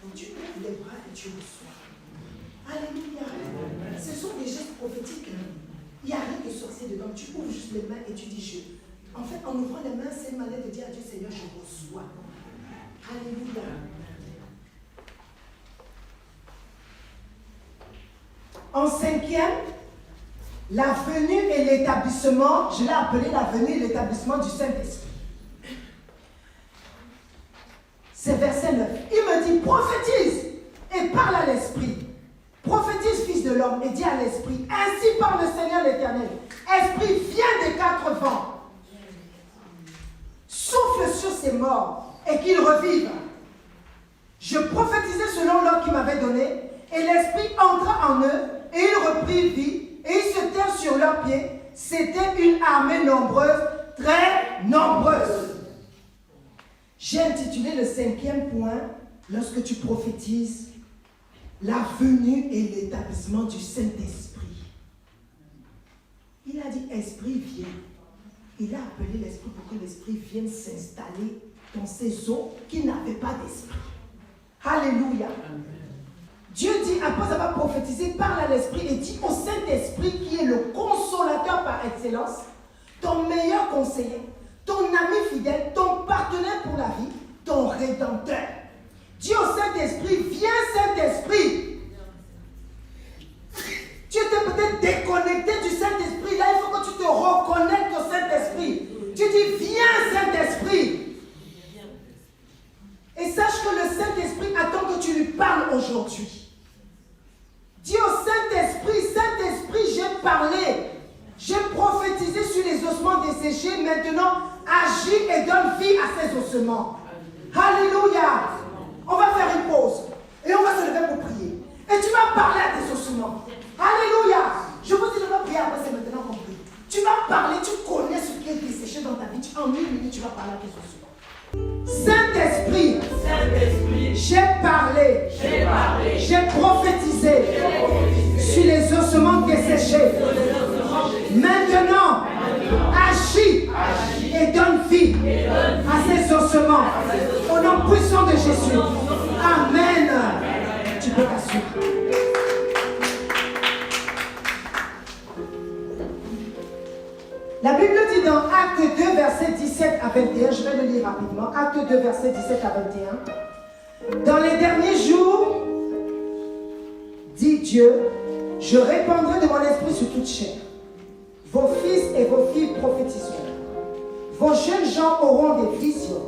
Donc tu lèves les bras et tu reçois. Alléluia. Ce sont des gestes prophétiques. Il n'y a rien de sorcier dedans. Tu ouvres juste les mains et tu dis je. En fait, en ouvrant les mains, c'est une manière de dire à Dieu, Seigneur, je reçois. Alléluia. En 5e, la venue et l'établissement, je l'ai appelé la venue et l'établissement du Saint-Esprit. C'est verset 9. Il me dit, prophétise et parle à l'Esprit. Prophétise, fils de l'homme, et dis à l'Esprit, ainsi parle le Seigneur l'Éternel. Esprit, viens des 4 vents. Souffle sur ces morts et qu'ils revivent. Je prophétisais selon l'ordre qu'il m'avait donné, et l'Esprit entra en eux, et ils reprirent vie, et ils se tinrent sur leurs pieds. C'était une armée nombreuse, très nombreuse. J'ai intitulé le 5e point, lorsque tu prophétises, la venue et l'établissement du Saint-Esprit. Il a dit, Esprit, viens. Il a appelé l'Esprit pour que l'Esprit vienne s'installer dans ces eaux qui n'avaient pas d'Esprit. Alléluia. Amen. Dieu dit, après avoir prophétisé, parle à l'Esprit et dit au Saint-Esprit qui est le consolateur par excellence, ton meilleur conseiller, ton ami fidèle, ton partenaire pour la vie, ton rédempteur. Dis au Saint-Esprit, viens Saint-Esprit. Tu étais peut-être déconnecté du Saint-Esprit. Là, il faut que tu te reconnectes au Saint-Esprit. Tu dis, viens Saint-Esprit. Et sache que le Saint-Esprit attend que tu lui parles aujourd'hui. Dis au Saint-Esprit, Saint-Esprit, j'ai parlé. J'ai prophétisé sur les ossements desséchés. Maintenant, agis et donne vie à ces ossements. Alléluia. On va faire une pause et on va se lever pour prier. Et tu vas parler à tes ossements. Alléluia. Je vous dis, je vais prier après, c'est maintenant qu'on prie. Tu vas parler, tu connais ce qui est desséché dans ta vie. En 1 minute, tu vas parler à tes ossements. Saint-Esprit, j'ai parlé, j'ai prophétisé sur les ossements desséchés. Maintenant, agis et donne vie à ces ossements. Au nom puissant de Jésus. Amen. Tu peux t'assurer. La Bible dit dans Acte 2, versets 17 à 21, je vais le lire rapidement. Acte 2, versets 17 à 21. Dans les derniers jours, dit Dieu, je répandrai de mon esprit sur toute chair. Vos fils et vos filles prophétiseront. Vos jeunes gens auront des visions.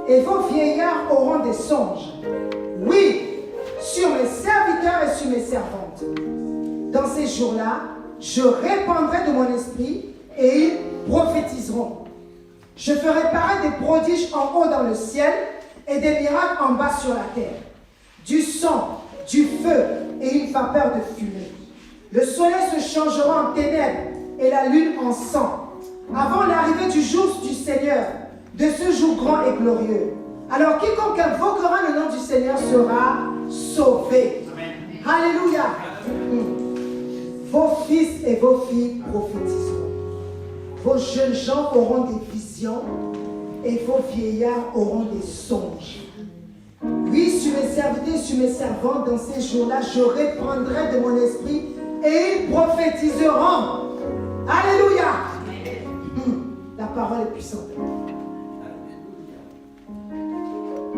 Et vos vieillards auront des songes. Oui, sur mes serviteurs et sur mes servantes. Dans ces jours-là, je répandrai de mon esprit et ils prophétiseront. Je ferai paraître des prodiges en haut dans le ciel et des miracles en bas sur la terre. Du sang, du feu et une vapeur de fumée. Le soleil se changera en ténèbres et la lune en sang, avant l'arrivée du jour du Seigneur, de ce jour grand et glorieux. Alors quiconque invoquera le nom du Seigneur sera sauvé. Amen. Alléluia. Vos fils et vos filles prophétiseront. Vos jeunes gens auront des visions et vos vieillards auront des songes. Oui, sur mes serviteurs et sur mes servantes, dans ces jours-là, je répandrai de mon esprit et ils prophétiseront. Alléluia. La parole est puissante.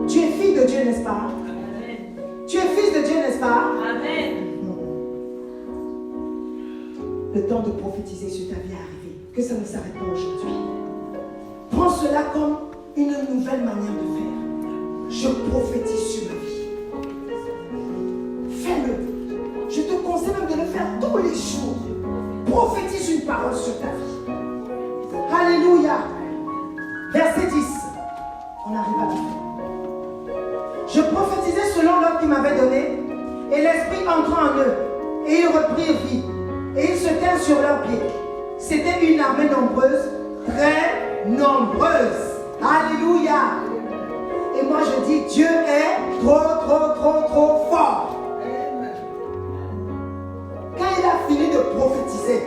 Tu es fille de Dieu, n'est-ce pas? Amen. Tu es fils de Dieu, n'est-ce pas?
Amen.
Le temps de prophétiser sur ta vie est arrivé. Que ça ne s'arrête pas aujourd'hui. Prends cela comme une nouvelle manière de faire. Je prophétise sur ma vie. Fais-le. Je te conseille même de le faire tous les jours. Prophétise une parole sur ta vie. Alléluia. Verset 10. On arrive à la fin. Je prophétisais selon l'ordre qu'il m'avait donné, et l'esprit entra en eux, et ils reprirent vie, et ils se tinrent sur leurs pieds. C'était une armée nombreuse, très nombreuse. Alléluia. Et moi je dis, Dieu est trop fort. Quand il a fini de prophétiser,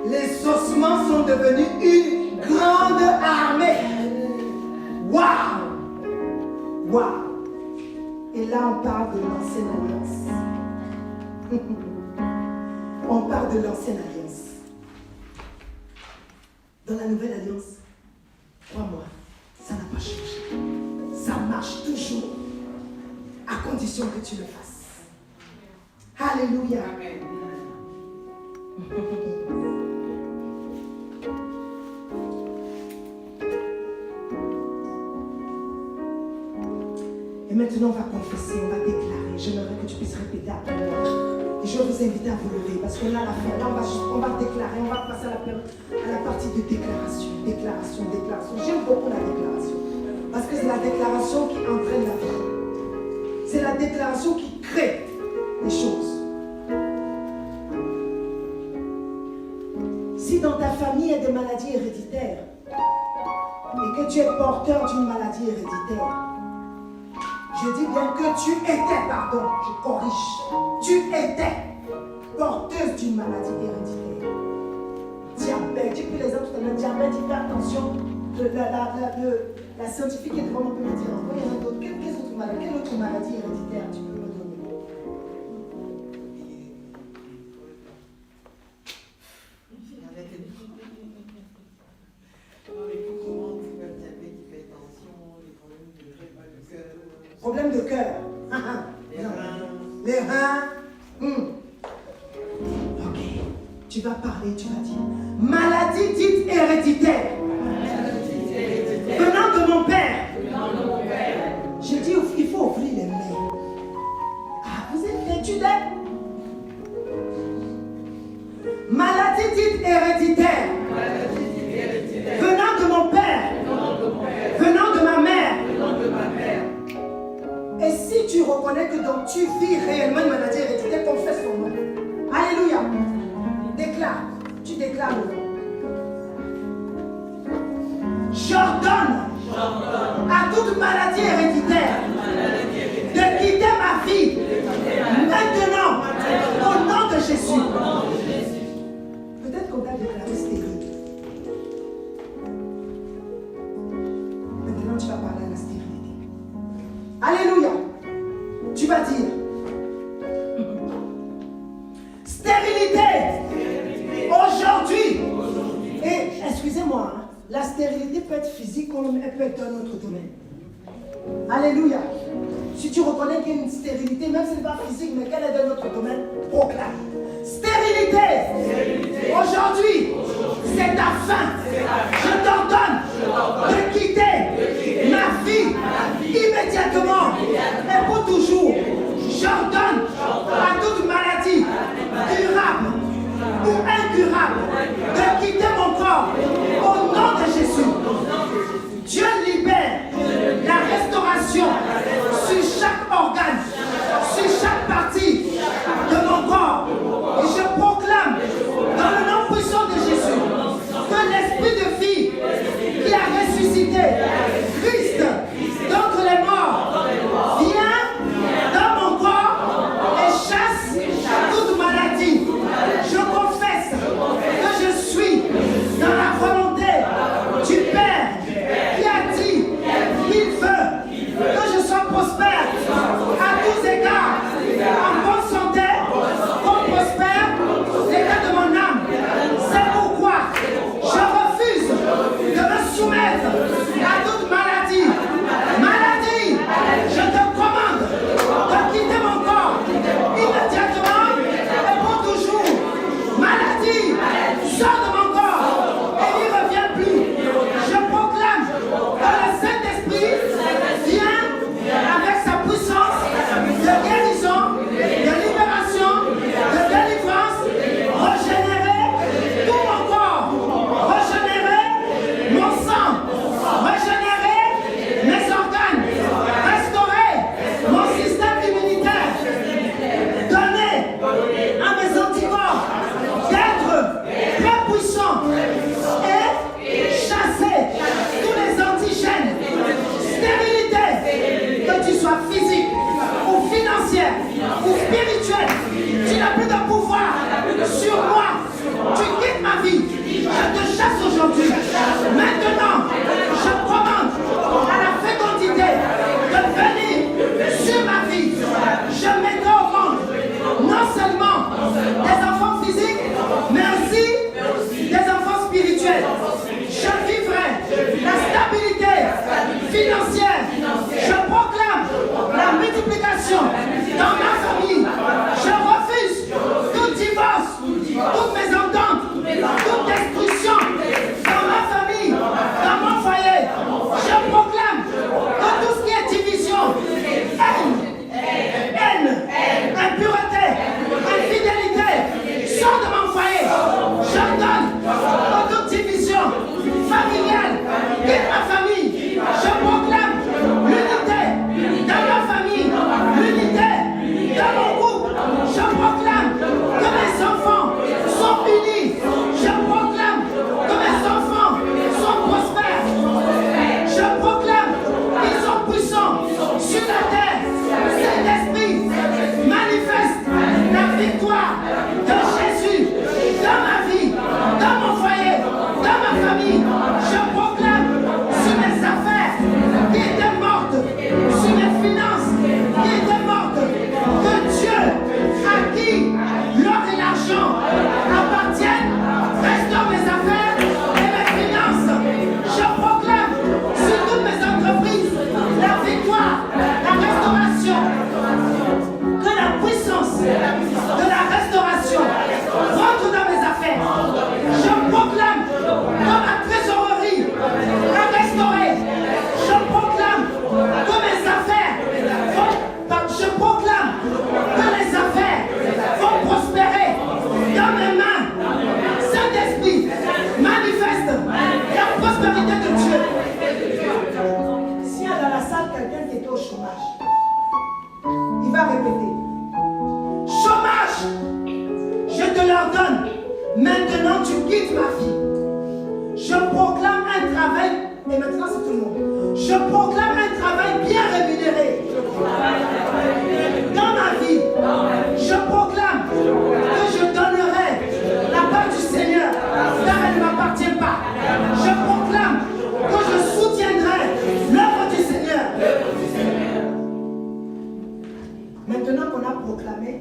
les ossements sont devenus une grande armée. Waouh! Waouh! Et là, on parle de l'ancienne alliance. On parle de l'ancienne alliance. Dans la nouvelle alliance, crois-moi, ça n'a pas changé. Ça marche toujours, à condition que tu le fasses. Alléluia. Et maintenant, on va confesser, on va déclarer. J'aimerais que tu puisses répéter après moi. Et je vais vous inviter à vous lever, parce que là, à la fin, là, on va déclarer, on va passer à la partie de déclaration. Déclaration. J'aime beaucoup la déclaration. Parce que c'est la déclaration qui entraîne la vie. C'est la déclaration qui crée les choses. Si dans ta famille il y a des maladies héréditaires, et que tu es porteur d'une maladie héréditaire, je dis bien que tu étais, pardon, je corrige, tu étais porteuse d'une maladie héréditaire. Diabète, j'ai pris l'exemple tout à l'heure, diabète, hypertension, la scientifique est devant moi peut me dire, il y en a d'autres, quelle autre maladie héréditaire tu peux me donner? Problème de cœur. Les reins. Ok. Tu vas parler, tu vas dire. Maladie dite héréditaire. Venant de mon père. J'ai dit, il faut ouvrir les mains. Ah, vous êtes vêtus d'être. Maladie dite héréditaire. Venant de mon père. Venant de ma mère. Et si tu reconnais que donc tu vis réellement une maladie héréditaire, confesse ton nom. Alléluia. Déclare. Tu déclares le nom. J'ordonne à toute maladie héréditaire de quitter ma vie maintenant au nom de Jésus. Peut-être qu'on t'a déjà Croyez-moi, hein, la stérilité peut être physique comme elle peut être dans un autre domaine. Alléluia. Si tu reconnais qu'il y a une stérilité, même si ce n'est pas physique, mais qu'elle est dans notre domaine, proclame. Stérilité. Aujourd'hui, c'est ta fin. Je t'ordonne de quitter ma vie immédiatement et pour toujours. J'ordonne à toute maladie durable ou incurable de quitter mon corps au nom de Jésus. Dieu libère la restauration sur chaque organe, sur chaque partie de mon corps. Et je proclame dans le nom puissant de Jésus que l'esprit de vie qui a ressuscité Christ d'entre les morts vient dans mon corps et chasse toute maladie. Je confesse que je suis dans la volonté du Père qui a dit qu'il veut que je sois prospère à tous égards, en bonne santé, comme prospère l'état de mon âme. C'est pourquoi je refuse de me soumettre à toute maladie. Maladie, je te commande de quitter mon corps immédiatement et pour toujours. Maladie, sors de mon corps et n'y reviens plus. Je proclame que le Saint-Esprit vient avec sa puissance de guérison, de libération, de délivrance, régénérer tout mon corps, régénérer mon sang, régénérer mes organes, restaurer mon système immunitaire, donner à mes anticorps d'être très puissants et chasser tous les antigènes. Stérilité, que tu sois physique ou financière ou spirituelle, tu n'as plus de pouvoir sur moi. Tu quittes ma vie. Je te chasse aujourd'hui. Maintenant, je commande à la fécondité de venir sur ma vie. Je mettrai au monde non seulement des enfants physiques, mais aussi des enfants spirituels. Je vivrai la stabilité financière. Je proclame la multiplication dans ma famille. Je refuse tout divorce, toutes mes ententes, toute destruction dans ma famille, dans mon foyer. Je proclame que tout ce qui est division, haine, impureté, infidélité, sort de mon foyer. J'ordonne que toute division familiale quitte ma famille. Je proclame l'unité dans ma famille, l'unité dans mon groupe. Je proclame que mes enfants sont unis. Je proclame que mes enfants sont prospères. Je proclame qu'ils sont puissants sur la terre. Saint-Esprit manifeste la victoire de Jésus dans ma vie, dans mon foyer, dans ma famille. Je proclame sur mes affaires qui étaient mortes, sur mes finances qui étaient mortes, que Dieu, à qui l'or et l'argent appartiennent, restaure mes affaires et mes finances. Je proclame sur toutes mes entreprises la victoire, la restauration, que la puissance de la restauration rentre dans mes affaires. Je proclame que ma trésorerie est restaurée. Je proclame que mes affaires je proclame que les affaires vont prospérer dans mes mains. Saint-Esprit, manifeste la prospérité de Dieu. S'il y a dans la salle quelqu'un qui était au chômage, il va répéter: chômage, je te l'ordonne. Maintenant, tu quittes ma vie. Je proclame un travail, et maintenant c'est tout le monde. Je proclame un travail bien rémunéré dans ma vie. Je proclame que je donnerai la part du Seigneur, car elle ne m'appartient pas. Je proclame que je soutiendrai l'œuvre du Seigneur. Maintenant qu'on a proclamé,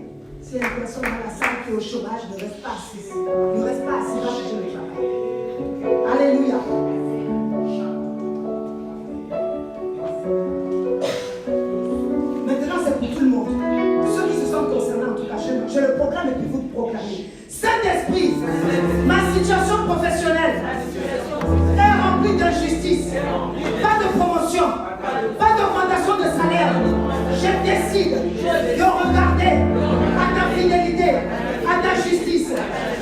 s'il y a une personne dans la salle qui est au chômage, ne reste pas assis. Ne reste pas assis, va chercher le travail. Allez. Alléluia. Maintenant, c'est pour tout le monde. Ceux qui se sentent concernés, en tout cas, je le proclame et puis vous le proclamez. Saint-Esprit, ma situation professionnelle est remplie d'injustice. Pas de promotion, pas d'augmentation de salaire. Je décide de regarder à ta fidélité, à ta justice.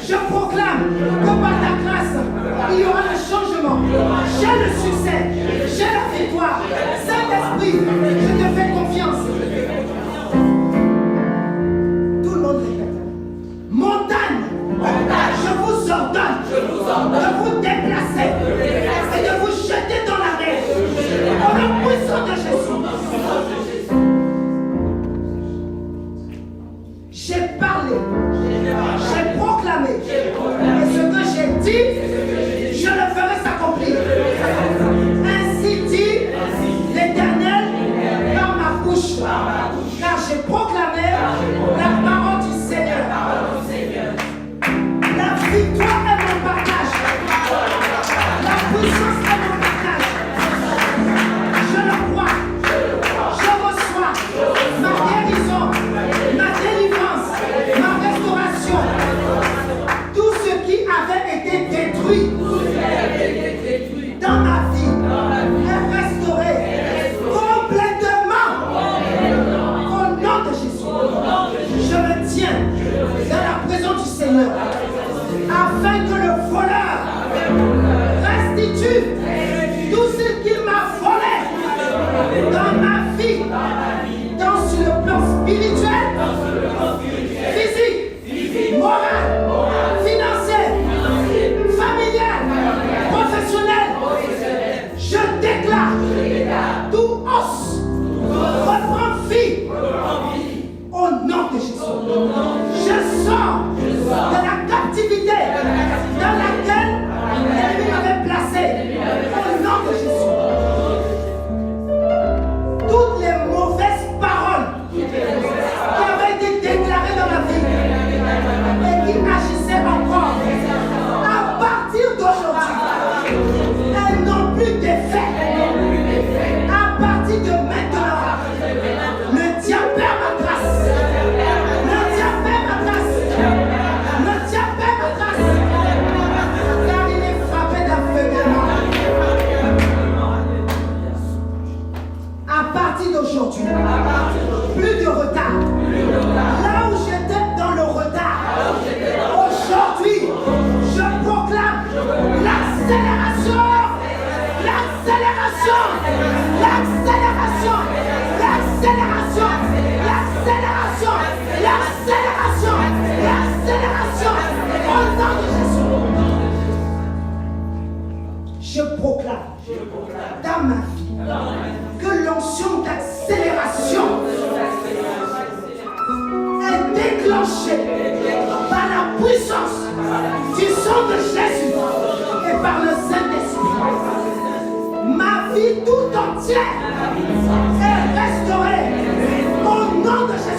Je proclame que par ta grâce, il y aura le changement. J'ai le succès, j'ai la victoire. Saint-Esprit, je te fais confiance. Tout le monde répète. Montagne, je vous ordonne de vous déplacer et de vous jeter dans la mer. Au nom puissant de Jésus. J'ai parlé, j'ai proclamé, et ce que j'ai dit, je le ferai s'accomplir. Ainsi dit l'Éternel par ma bouche, car j'ai proclamé la parole du Seigneur. La victoire est mon partage, la puissance est mon partage. Je le crois, je reçois ma guérison, ma délivrance, ma restauration. Tout ce qui avait été détruit dans ma vie est restauré complètement au nom de Jésus. Je me tiens dans la présence du Seigneur afin que le voleur restitue tout ce qu'il m'a volé dans ma vie, tant sur le plan spirituel, physique, moral, financier, familial, professionnel. Je déclare tout os reprend vie au nom de Jésus. Je sors de la captivité dans laquelle l'ennemi m'avait placé au nom de Jésus. Toutes les mauvaises paroles qui avaient été déclarées dans ma vie et qui agissaient encore, à partir d'aujourd'hui, elles n'ont plus d'effet. À partir de maintenant, le diable perd ma grâce. Le diable perd ma grâce. Le diable perd ma grâce. Car il est frappé d'aveuglement. À partir d'aujourd'hui, plus de retard. Là où j'étais dans le retard, aujourd'hui, je proclame l'accélération. L'accélération. L'accélération. L'accélération. L'accélération. L'accélération. L'accélération. Au nom de Jésus. Je proclame dans ma vie que l'onction d'accélération est déclenchée par la puissance du sang de Jésus et par le Saint-Esprit. Ma vie tout entière est restaurée au nom de Jésus.